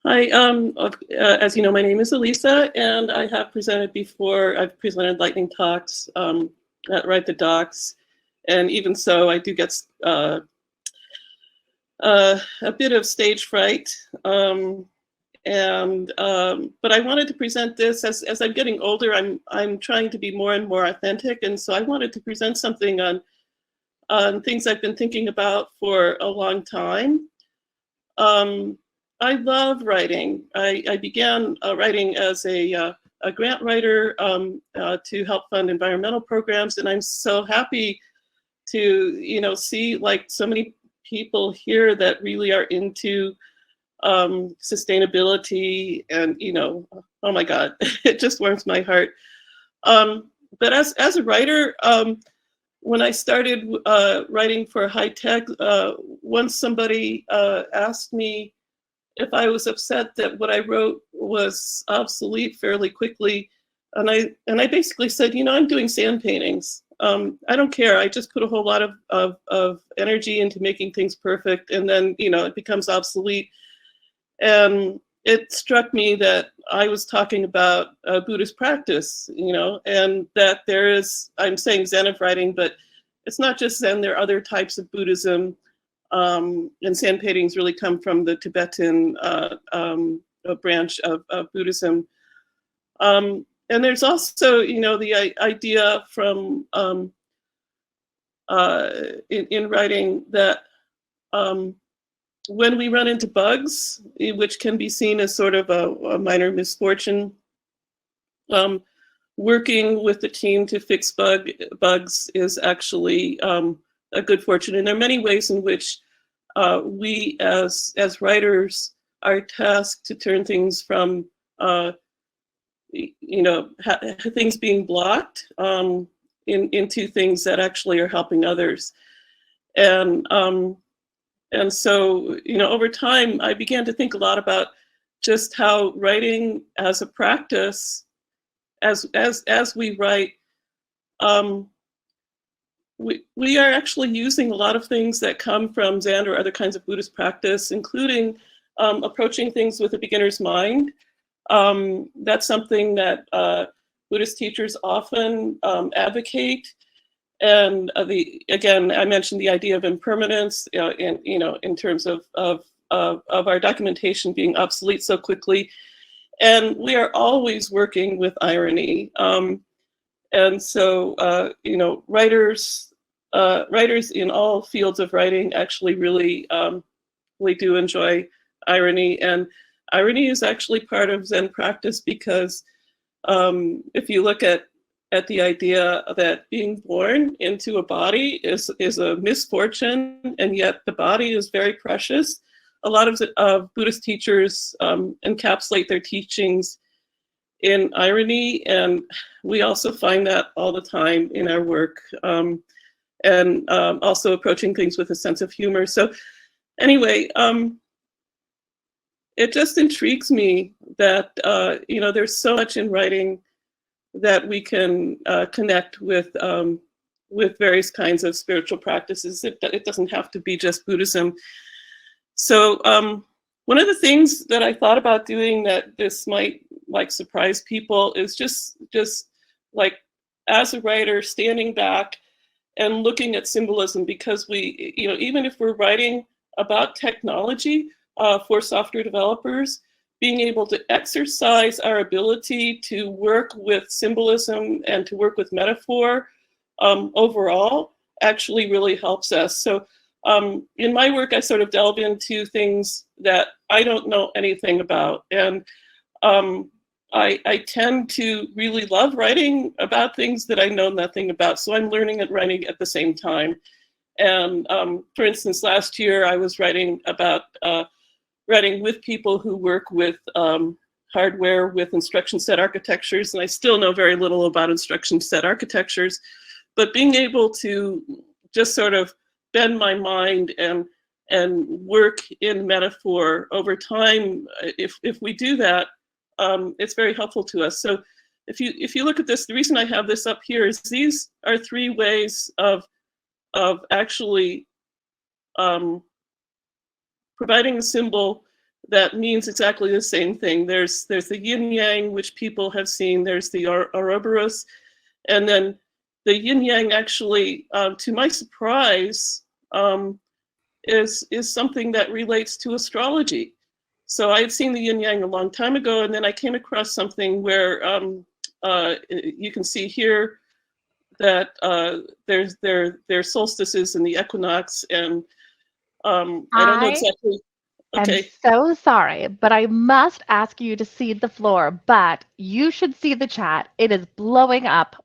Hi, as you know, my name is Elisa, and I have presented before. I've presented lightning talks at Write the Docs, and even so, I do get a bit of stage fright. But I wanted to present this as I'm getting older. I'm trying to be more and more authentic, and so I wanted to present something on things I've been thinking about for a long time. I love writing. I began writing as a grant writer to help fund environmental programs, and I'm so happy to see like so many people here that really are into sustainability, and oh my God, it just warms my heart. But as a writer, when I started writing for high tech, once somebody asked me if I was upset that what I wrote was obsolete fairly quickly, and I basically said, I'm doing sand paintings. I don't care. I just put a whole lot of energy into making things perfect, and then it becomes obsolete. And it struck me that I was talking about a Buddhist practice, and that there is, I'm saying Zen of Writing, but it's not just Zen. There are other types of Buddhism. And sand paintings really come from the Tibetan branch of Buddhism. And there's also, the idea from in writing that when we run into bugs, which can be seen as sort of a minor misfortune, working with the team to fix bugs is actually a good fortune. And there are many ways in which we as writers are tasked to turn things from things being blocked into things that actually are helping others. And so over time I began to think a lot about just how writing as a practice, as we write, we are actually using a lot of things that come from Zen or other kinds of Buddhist practice, including approaching things with a beginner's mind. That's something that Buddhist teachers often advocate. And again, I mentioned the idea of impermanence, in terms of our documentation being obsolete so quickly. And we are always working with irony. And so, writers in all fields of writing actually really do enjoy irony. And irony is actually part of Zen practice, because if you look at the idea that being born into a body is a misfortune, and yet the body is very precious. A lot of Buddhist teachers encapsulate their teachings in irony, and we also find that all the time in our work, and also approaching things with a sense of humor. So anyway, it just intrigues me that there's so much in writing that we can connect with various kinds of spiritual practices. It doesn't have to be just Buddhism. So one of the things that I thought about doing that this might surprise people is just like, as a writer, standing back and looking at symbolism, because we, even if we're writing about technology for software developers, being able to exercise our ability to work with symbolism and to work with metaphor overall actually really helps us. So in my work, I sort of delve into things that I don't know anything about. And I tend to really love writing about things that I know nothing about. So I'm learning and writing at the same time. And for instance, last year I was writing about writing with people who work with hardware with instruction set architectures. And I still know very little about instruction set architectures, but being able to just sort of bend my mind and work in metaphor over time, if we do that, it's very helpful to us. So if you look at this, the reason I have this up here is these are 3 ways of actually providing a symbol that means exactly the same thing. There's the yin yang, which people have seen. There's the Ouroboros, and then the yin yang actually, to my surprise, is something that relates to astrology. So I had seen the yin yang a long time ago, and then I came across something where you can see here that there's solstices and the equinox, and I don't know I exactly. am Okay, so sorry, but I must ask you to cede the floor. But you should see the chat. It is blowing up